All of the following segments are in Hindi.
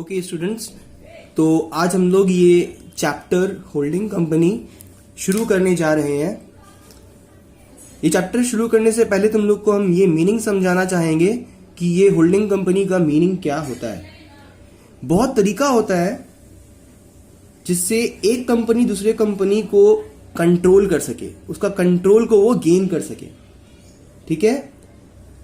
ओके स्टूडेंट्स, तो आज हम लोग ये चैप्टर होल्डिंग कंपनी शुरू करने जा रहे हैं। ये चैप्टर शुरू करने से पहले तुम लोग को हम ये मीनिंग समझाना चाहेंगे कि ये होल्डिंग कंपनी का मीनिंग क्या होता है। बहुत तरीका होता है जिससे एक कंपनी दूसरे कंपनी को कंट्रोल कर सके, उसका कंट्रोल को वो गेन कर सके। ठीक है,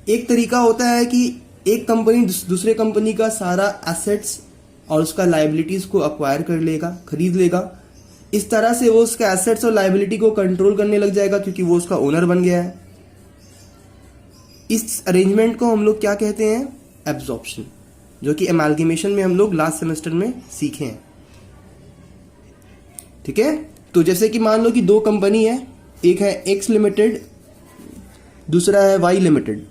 एक तरीका होता है कि एक कंपनी दूसरे कंपनी का सारा एसेट्स और उसका लायबिलिटीज को अक्वायर कर लेगा, खरीद लेगा। इस तरह से वो उसका एसेट्स और लायबिलिटी को कंट्रोल करने लग जाएगा क्योंकि वो उसका ओनर बन गया है। इस अरेंजमेंट को हम लोग क्या कहते हैं? एब्जॉर्प्शन, जो कि एमाल्गेमेशन में हम लोग लास्ट सेमेस्टर में सीखे हैं। ठीक है, तो जैसे कि मान लो कि दो कंपनी है, एक है एक्स लिमिटेड, दूसरा है वाई लिमिटेड।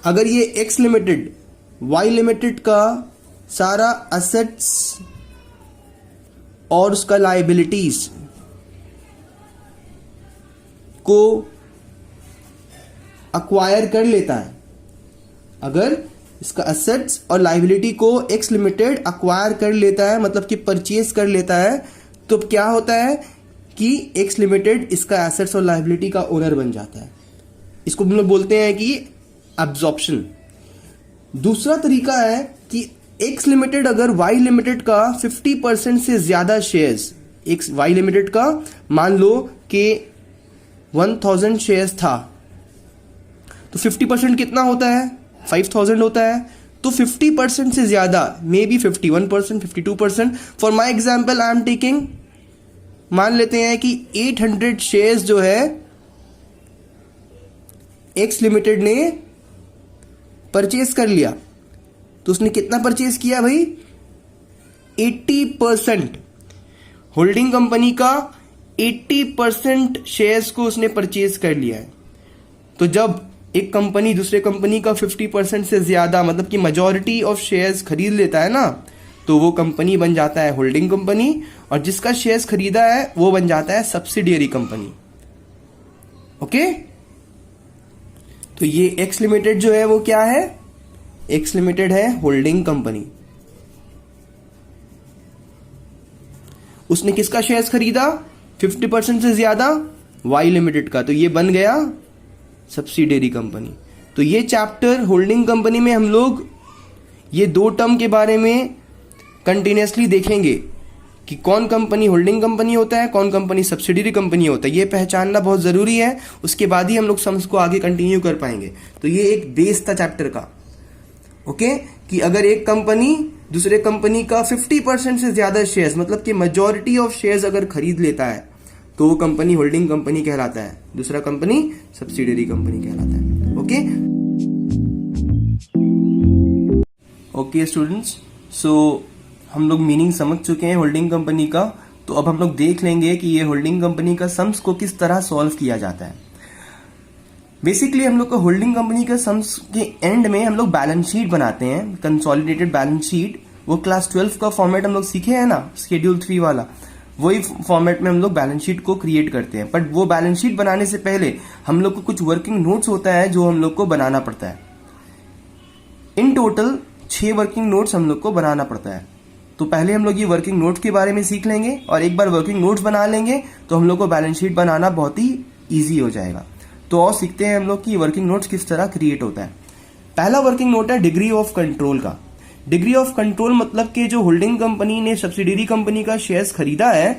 अगर ये एक्स लिमिटेड वाई लिमिटेड का सारा एसेट्स और उसका लायबिलिटीज को अक्वायर कर लेता है, अगर इसका एसेट्स और लायबिलिटी को एक्स लिमिटेड अक्वायर कर लेता है, मतलब कि परचेज कर लेता है, तो क्या होता है कि एक्स लिमिटेड इसका एसेट्स और लायबिलिटी का ओनर बन जाता है। इसको हम लोग बोलते हैं कि एब्जॉर्प्शन। दूसरा तरीका है कि एक्स लिमिटेड अगर वाई लिमिटेड का 50% से ज्यादा शेयर्स, एक्स वाई लिमिटेड का मान लो कि 1000 शेयर्स था, तो 50% कितना होता है? 5000 होता है। तो 50% से ज्यादा, may be 51%, 52%। For my example I am taking, मान लेते हैं कि 800 शेयर्स जो है एक्स लिमिटेड ने परचेज कर लिया। तो उसने कितना परचेज किया भाई? 80%। होल्डिंग कंपनी का 80% शेयर्स को उसने परचेज कर लिया है। तो जब एक कंपनी दूसरे कंपनी का 50% से ज्यादा, मतलब कि मेजॉरिटी ऑफ शेयर्स खरीद लेता है ना, तो वो कंपनी बन जाता है होल्डिंग कंपनी, और जिसका शेयर्स खरीदा है वो बन जाता है सब्सिडियरी कंपनी। ओके, तो ये एक्स लिमिटेड जो है वो क्या है? एक्स लिमिटेड है होल्डिंग कंपनी। उसने किसका शेयर्स खरीदा? 50% से ज्यादा वाई लिमिटेड का, तो ये बन गया सब्सिडियरी कंपनी। तो ये चैप्टर होल्डिंग कंपनी में हम लोग ये दो टर्म के बारे में कंटिन्यूसली देखेंगे कि कौन कंपनी होल्डिंग कंपनी होता है, कौन कंपनी सब्सिडियरी कंपनी होता है। ये पहचानना बहुत जरूरी है, उसके बाद ही हम लोग सम्स को आगे कंटिन्यू कर पाएंगे। तो ये एक बेस था चैप्टर का। ओके, कि अगर एक कंपनी दूसरे कंपनी का 50% से ज्यादा शेयर्स, मतलब कि मेजॉरिटी ऑफ शेयर्स अगर खरीद लेता है, तो वो कंपनी होल्डिंग कंपनी कहलाता है, दूसरा कंपनी सब्सिडियरी कंपनी कहलाता है। ओके स्टूडेंट्स, सो हम लोग मीनिंग समझ चुके हैं होल्डिंग कंपनी का। तो अब हम लोग देख लेंगे कि ये होल्डिंग कंपनी का सम्स को किस तरह सॉल्व किया जाता है। बेसिकली हम लोग को होल्डिंग कंपनी का सम्स के एंड में हम लोग बैलेंस शीट बनाते हैं, कंसोलिडेटेड बैलेंस शीट। वो क्लास 12 का फॉर्मेट हम लोग सीखे हैं ना, शेड्यूल 3 वाला, वही फॉर्मेट में हम लोग बैलेंस शीट को क्रिएट करते हैं। बट वो बैलेंस शीट बनाने से पहले हम लोग को कुछ वर्किंग नोट्स होता है जो हम लोग को बनाना पड़ता है। इन टोटल 6 वर्किंग नोट्स हम लोग को बनाना पड़ता है। तो पहले हम लोग ये वर्किंग नोट्स के बारे में सीख लेंगे, और एक बार वर्किंग नोट्स बना लेंगे तो हम लोग को बैलेंस शीट बनाना बहुत ही ईजी हो जाएगा। तो और सीखते हैं हम लोग कि वर्किंग नोट्स किस तरह क्रिएट होता है। पहला वर्किंग नोट है डिग्री ऑफ कंट्रोल का। डिग्री ऑफ कंट्रोल मतलब कि जो होल्डिंग कंपनी ने सब्सिडियरी कंपनी का शेयर्स खरीदा है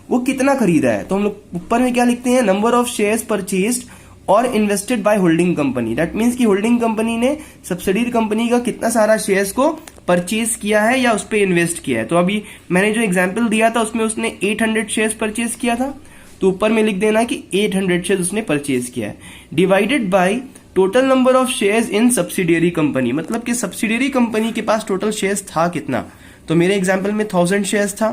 वो कितना खरीदा है। तो हम लोग ऊपर में क्या लिखते हैं? नंबर ऑफ शेयर्स परचेज्ड और invested by holding company. That means कि होल्डिंग कंपनी ने सब्सिडियरी कंपनी का कितना सारा शेयर्स को परचेज किया है या उस पर इन्वेस्ट किया है। तो अभी मैंने जो एग्जांपल दिया था उसमें उसने 800 शेयर्स परचेज किया था, तो ऊपर में लिख देना कि 800 शेयर्स उसने परचेज किया है, divided by total number of shares in subsidiary company. मतलब कि सब्सिडियरी कंपनी के पास टोटल शेयर्स था कितना। तो मेरे एग्जांपल में 1000 शेयर्स था,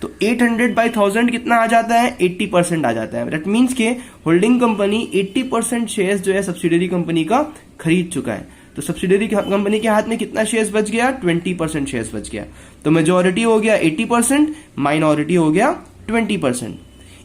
तो 800 बाय 1000 कितना आ जाता है? 80% आ जाता है। दैट मीन्स के होल्डिंग कंपनी 80% शेयर्स जो है सब्सिडियरी कंपनी का खरीद चुका है। तो सब्सिडियरी कंपनी के हाथ में कितना शेयर्स बच गया? 20% शेयर्स बच गया। तो मेजॉरिटी हो गया 80%, माइनॉरिटी हो गया 20%।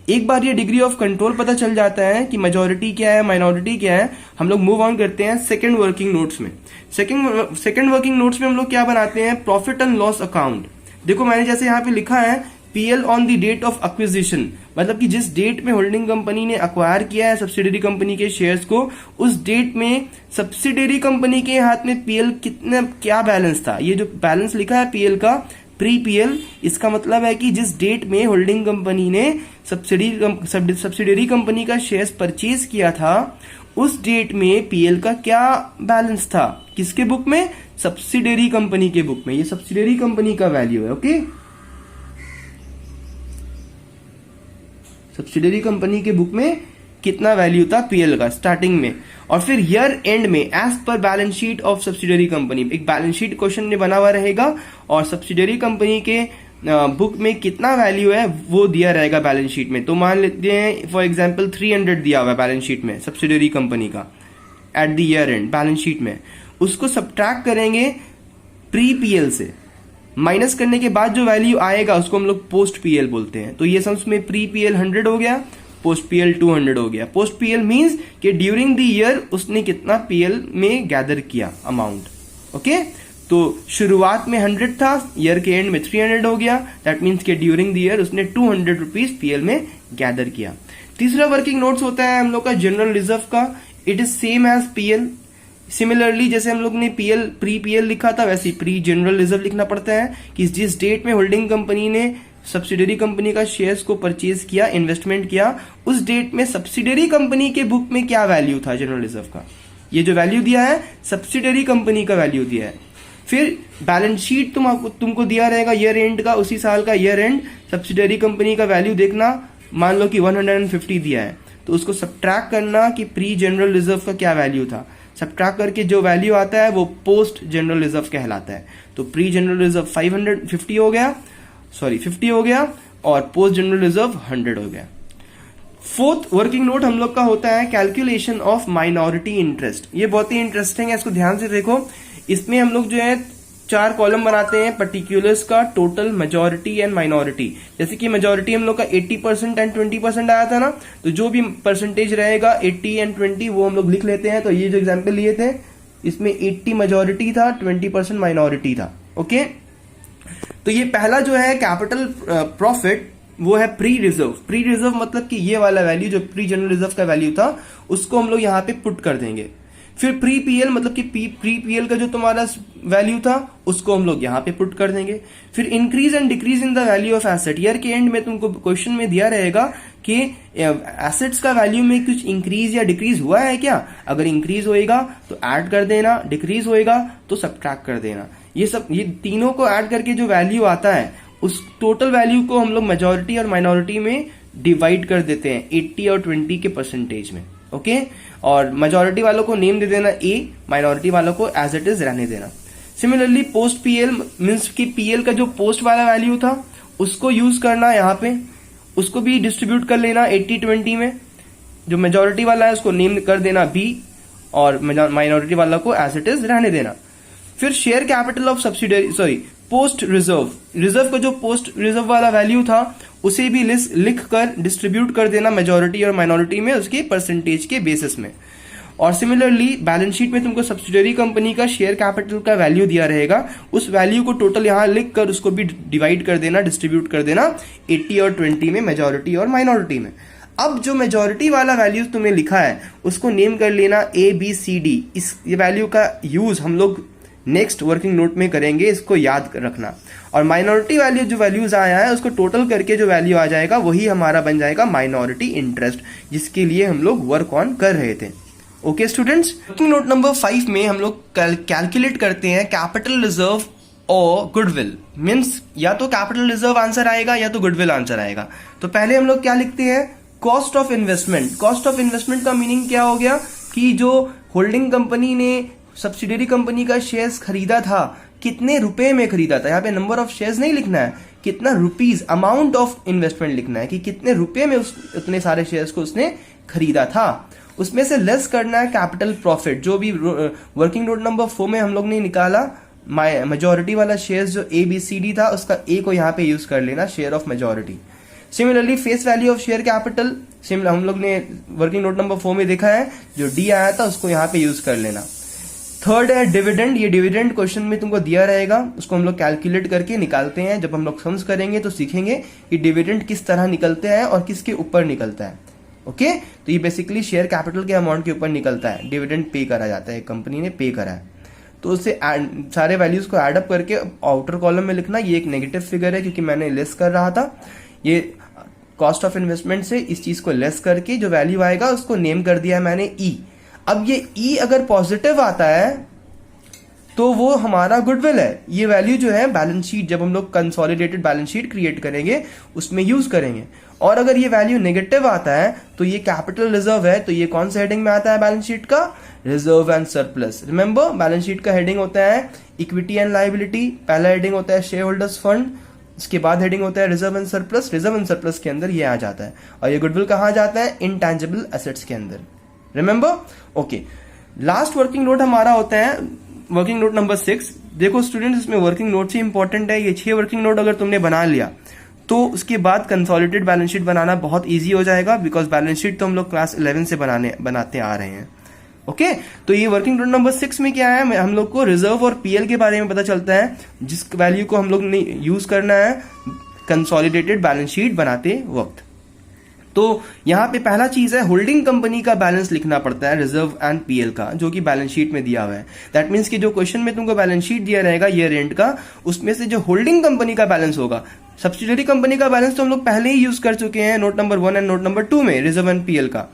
एक बार ये डिग्री ऑफ कंट्रोल पता चल जाता है कि मेजॉरिटी क्या है, माइनॉरिटी क्या है, हम लोग मूव ऑन करते हैं सेकंड वर्किंग नोट्स में। सेकंड वर्किंग नोट्स में हम लोग क्या बनाते हैं, प्रॉफिट एंड लॉस अकाउंट। देखो मैंने जैसे यहाँ पे लिखा है PL on the date of acquisition, मतलब कि जिस डेट में होल्डिंग कंपनी ने अक्वायर किया है सब्सिडरी कंपनी के शेयर्स को, उस डेट में सब्सिडरी कंपनी के हाथ में पीएल कितना क्या बैलेंस था। ये जो बैलेंस लिखा है पीएल का, प्री पीएल, इसका मतलब है कि जिस डेट में होल्डिंग कंपनी ने सब्सिडरी कंपनी का शेयर्स परचेज किया था, उस डेट में पीएल का क्या बैलेंस था, किसके बुक में, सब्सिडरी कंपनी के बुक में। ये सब्सिडरी कंपनी का वैल्यू है। ओके, सब्सिडरी कंपनी के बुक में कितना वैल्यू था पीएल का स्टार्टिंग में, और फिर ईयर एंड में एज पर balance sheet of subsidiary company, एक बैलेंस शीट क्वेश्चन में बना हुआ रहेगा और सब्सिडरी कंपनी के बुक में कितना वैल्यू है वो दिया रहेगा बैलेंस शीट में। तो मान लेते हैं फॉर एग्जांपल 300 दिया हुआ है बैलेंस शीट में सब्सिडरी कंपनी का at the year and balance sheet में, उसको सब्ट्रैक्ट करेंगे प्री पीएल से, माइनस करने के बाद जो वैल्यू आएगा उसको हम लोग पोस्ट पीएल बोलते हैं। तो ये सम्स में प्री पीएल 100 हो गया, पोस्ट पीएल 200 हो गया। पोस्ट पीएल मींस कि ड्यूरिंग द ईयर उसने कितना पीएल में गैदर किया अमाउंट। ओके, तो शुरुआत में 100 था, ईयर के एंड में 300 हो गया, दैट मींस कि ड्यूरिंग द ईयर उसने 200 रुपीज पीएल में गैदर किया। तीसरा वर्किंग नोट्स होता है हम लोग का जनरल रिजर्व का, it is same as PL. Similarly जैसे हम लोग ने पीएल प्री पीएल लिखा था, वैसे प्री जनरल रिजर्व लिखना पड़ता है कि जिस डेट में होल्डिंग कंपनी ने सब्सिडरी कंपनी का शेयर्स को परचेज किया, इन्वेस्टमेंट किया, उस डेट में सब्सिडरी कंपनी के बुक में क्या वैल्यू था जनरल रिजर्व का। ये जो वैल्यू दिया है सब्सिडरी कंपनी का वैल्यू दिया है। फिर बैलेंस शीट तुमको दिया रहेगा ईयर एंड का, उसी साल का ईयर एंड सब्सिडरी कंपनी का वैल्यू देखना, मान लो कि 150 दिया है, तो उसको सब्ट्रैक्ट करना कि प्री जनरल रिजर्व का क्या वैल्यू था। सब्ट्रैक्ट करके जो वैल्यू आता है वो पोस्ट जनरल रिजर्व कहलाता है। तो प्री जनरल रिजर्व 50 हो गया, सॉरी 50 हो गया, और पोस्ट जनरल रिजर्व 100 हो गया। फोर्थ वर्किंग नोट हम लोग का होता है कैलकुलेशन ऑफ माइनॉरिटी इंटरेस्ट। ये बहुत ही इंटरेस्टिंग है, इसको ध्यान से देखो। इसमें हम लोग जो है 4 कॉलम बनाते हैं, पर्टिकुलर्स का, टोटल, मेजॉरिटी एंड माइनॉरिटी। जैसे कि मेजॉरिटी हम लोग का 80% एंड 20% आया था ना, तो जो भी परसेंटेज रहेगा 80 एंड 20 वो हम लोग लिख लेते हैं। तो ये जो एग्जाम्पल लिए थे इसमें 80 मेजॉरिटी था, 20% माइनॉरिटी था। ओके, तो ये पहला जो है कैपिटल प्रॉफिट वो है प्री रिजर्व। प्री रिजर्व मतलब कि ये वाला वैल्यू जो प्री जनरल रिजर्व का वैल्यू था उसको हम लोग यहाँ पे पुट कर देंगे। फिर प्री पीएल मतलब कि प्री पीएल का जो तुम्हारा वैल्यू था उसको हम लोग यहाँ पे पुट कर देंगे। फिर increase and decrease in the value of asset. Year के एंड में तुमको क्वेश्चन में दिया रहेगा कि एसेट्स का वैल्यू में कुछ इंक्रीज या डिक्रीज हुआ है क्या। अगर इंक्रीज होएगा तो ऐड कर देना, डिक्रीज होएगा तो सब्ट्रैक्ट कर देना। ये तीनों को ऐड करके जो वैल्यू आता है उस टोटल वैल्यू को हम लोग मेजॉरिटी और माइनॉरिटी में डिवाइड कर देते हैं 80 और 20 के परसेंटेज में। ओके, और मेजॉरिटी वालों को नेम दे देना ए, माइनॉरिटी वालों को एज इट इज रहने देना। सिमिलरली पोस्ट पीएल मींस कि पीएल का जो पोस्ट वाला वैल्यू था उसको यूज करना यहाँ पे, उसको भी डिस्ट्रीब्यूट कर लेना 80-20 में। जो मेजॉरिटी वाला है उसको नेम कर देना बी और माइनॉरिटी वाला को एज इट इज रहने देना। फिर share capital of subsidiary post reserve, reserve का जो पोस्ट रिजर्व वाला वैल्यू था उसे भी लिख कर डिस्ट्रीब्यूट कर देना मेजॉरिटी और माइनॉरिटी में उसके परसेंटेज के बेसिस में। और सिमिलरली बैलेंस शीट में तुमको सब्सिडरी कंपनी का शेयर कैपिटल का वैल्यू दिया रहेगा, उस वैल्यू को टोटल यहां लिख कर उसको भी डिवाइड कर देना, डिस्ट्रीब्यूट कर देना 80 और 20 में, मेजॉरिटी और माइनॉरिटी में। अब जो मेजॉरिटी वाला वैल्यू तुमने लिखा है उसको नेम कर लेना ABCD। इस वैल्यू का यूज हम लोग नेक्स्ट वर्किंग नोट में करेंगे, इसको याद रखना। और माइनॉरिटी वैल्यू जो वैल्यूज आया है उसको टोटल करके जो वैल्यू आ जाएगा वही हमारा बन जाएगा माइनॉरिटी इंटरेस्ट, जिसके लिए हम लोग वर्क ऑन कर रहे थे। Okay students, working note number 5 में हम लोग कैलकुलेट करते हैं कैपिटल रिजर्व और गुडविल। मीन्स या तो कैपिटल रिजर्व आंसर आएगा या तो गुडविल आंसर आएगा। तो पहले हम लोग क्या लिखते हैं, cost of investment. Cost of investment का मीनिंग क्या हो गया कि जो होल्डिंग कंपनी ने सब्सिडरी कंपनी का शेयर्स खरीदा था, कितने रुपए में खरीदा था। यहाँ पे नंबर ऑफ शेयर्स नहीं लिखना है, कितना रुपीज, अमाउंट ऑफ इन्वेस्टमेंट लिखना है कि कितने रुपए में उतने सारे शेयर्स को उसने खरीदा था। उसमें से लेस करना है कैपिटल प्रॉफिट, जो भी वर्किंग नोट नंबर 4 में हम लोग ने निकाला मेजॉरिटी वाला शेयर्स जो ABCD था उसका A को यहाँ पे यूज कर लेना, share of majority. Similarly face value of share capital similar हम लोग ने वर्किंग नोट नंबर 4 में देखा है, जो डी आया था उसको यहाँ पे यूज कर लेना। थर्ड है डिविडेंड। ये डिविडेंड क्वेश्चन में तुमको दिया रहेगा, उसको हम लोग कैलकुलेट करके निकालते हैं। जब हम लोग सम्स करेंगे तो सीखेंगे कि डिविडेंड किस तरह निकलते हैं और किसके ऊपर निकलता है। ओके, तो ये बेसिकली शेयर कैपिटल के अमाउंट के ऊपर निकलता है, डिविडेंड पे करा जाता है, कंपनी ने पे करा है तो उससे सारे वैल्यूज को एड अप करके आउटर कॉलम में लिखना। ये एक नेगेटिव फिगर है क्योंकि मैंने लेस कर रहा था, ये कॉस्ट ऑफ इन्वेस्टमेंट से इस चीज को लेस करके जो वैल्यू आएगा उसको नेम कर दिया है मैंने ई। अब ये ई अगर पॉजिटिव आता है तो वो हमारा गुडविल है। ये वैल्यू जो है बैलेंस शीट, जब हम लोग कंसोलिडेटेड बैलेंस शीट क्रिएट करेंगे उसमें यूज करेंगे। और अगर ये वैल्यू नेगेटिव आता है तो ये कैपिटल रिजर्व है, तो ये कौन सा हेडिंग में आता है बैलेंस शीट का? Reserve and surplus. Remember, balance sheet का हेडिंग होता है इक्विटी एंड लायबिलिटी, पहला हेडिंग होता है शेयर होल्डर्स फंड, इसके बाद हेडिंग होता है reserve and surplus. Reserve and surplus के अंदर ये आ जाता है और ये गुडविल कहाँ जाता है? इनटैंजिबल एसेट्स के अंदर। Remember, okay. Last working note हमारा होता है वर्किंग नोट नंबर 6। देखो स्टूडेंट्स, इसमें वर्किंग नोट से इंपॉर्टेंट है। ये 6 वर्किंग नोट अगर तुमने बना लिया तो उसके बाद कंसोलिडेटेड बैलेंस शीट बनाना बहुत इजी हो जाएगा, बिकॉज बैलेंस शीट तो हम लोग क्लास 11 से बनाते आ रहे हैं। ओके, तो ये वर्किंग नोट नंबर 6 में क्या है, हम लोग को रिजर्व और पीएल के बारे में पता चलता है, जिस वैल्यू को हम लोग ने यूज करना है कंसोलिडेटेड बैलेंस शीट बनाते वक्त। तो यहां पे पहला चीज है होल्डिंग कंपनी का बैलेंस लिखना पड़ता है, रिजर्व एंड पीएल का, जो कि बैलेंस शीट में दिया हुआ है। दैट मीन्स कि जो क्वेश्चन में तुमको बैलेंस शीट दिया रहेगा ईयर एंड का, उसमें से जो होल्डिंग कंपनी का बैलेंस होगा, सब्सिडियरी कंपनी का बैलेंस तो हम लोग पहले ही यूज कर चुके हैं note number 1 and note number 2 में, रिजर्व एंड पीएल का।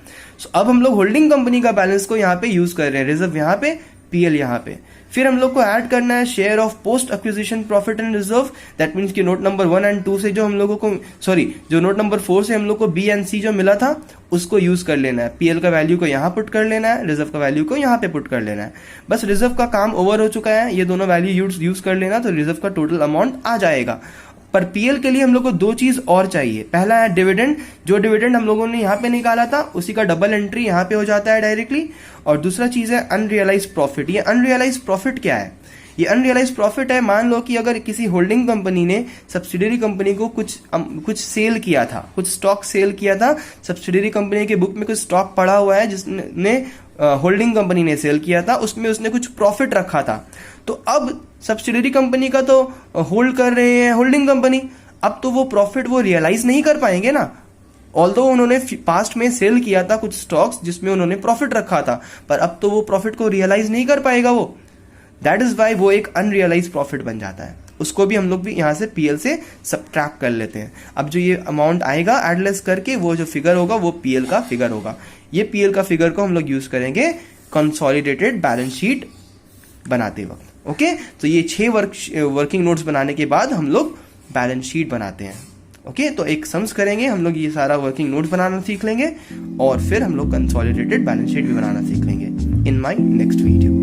अब हम लोग होल्डिंग कंपनी का बैलेंस को यहाँ पे यूज कर रहे हैं, रिजर्व यहाँ पे, पीएल यहाँ पे। फिर हम लोग को ऐड करना है share of post acquisition profit and reserve. That means कि नोट नंबर 1 एंड 2 से जो हम लोगों को जो नोट नंबर 4 से हम लोग को बी एंड सी जो मिला था उसको यूज कर लेना है। पीएल का वैल्यू को यहाँ पुट कर लेना है, रिजर्व का वैल्यू को यहाँ पे पुट कर लेना है। बस रिजर्व का काम ओवर हो चुका है, ये दोनों वैल्यू यूज कर लेना तो रिजर्व का टोटल अमाउंट आ जाएगा। पर पीएल के लिए हम लोग को 2 चीज और चाहिए। पहला है डिविडेंड, जो डिविडेंड हम लोगों ने यहाँ पे निकाला था उसी का डबल एंट्री यहाँ पे हो जाता है डायरेक्टली। और दूसरा चीज है अनरियलाइज प्रॉफिट। ये अनरियलाइज प्रॉफिट क्या है? ये अनरियलाइज प्रॉफिट है, मान लो कि अगर किसी होल्डिंग कंपनी ने सब्सिडियरी कंपनी को कुछ सेल किया था, कुछ स्टॉक सेल किया था, सब्सिडियरी कंपनी के बुक में कुछ स्टॉक पड़ा हुआ है जिसने होल्डिंग कंपनी ने सेल किया था, उसमें उसने कुछ प्रॉफिट रखा था। तो अब सब्सिडियरी कंपनी का तो होल्ड कर रहे हैं होल्डिंग कंपनी, अब तो वो प्रॉफिट वो रियलाइज नहीं कर पाएंगे ना। ऑल्दो उन्होंने पास्ट में सेल किया था कुछ स्टॉक्स जिसमें उन्होंने प्रॉफिट रखा था, पर अब तो वो प्रॉफिट को रियलाइज नहीं कर पाएगा वो। दैट इज वाई वो एक अनरियलाइज प्रॉफिट बन जाता है। उसको भी हम लोग भी यहां से पीएल से सब्ट्रैक्ट कर लेते हैं। अब जो ये अमाउंट आएगा एडलेस करके, वो जो फिगर होगा वो पीएल का फिगर होगा। ये पीएल का फिगर को हम लोग यूज करेंगे कंसोलिडेटेड बैलेंस शीट बनाते वक्त। ओके, तो ये 6 वर्किंग नोट्स बनाने के बाद हम लोग बैलेंस शीट बनाते हैं। ओके, तो एक सम्स करेंगे हम लोग, ये सारा वर्किंग नोट्स बनाना सीख लेंगे और फिर हम लोग कंसोलिडेटेड बैलेंस शीट भी बनाना सीख लेंगे इन माय नेक्स्ट वीडियो।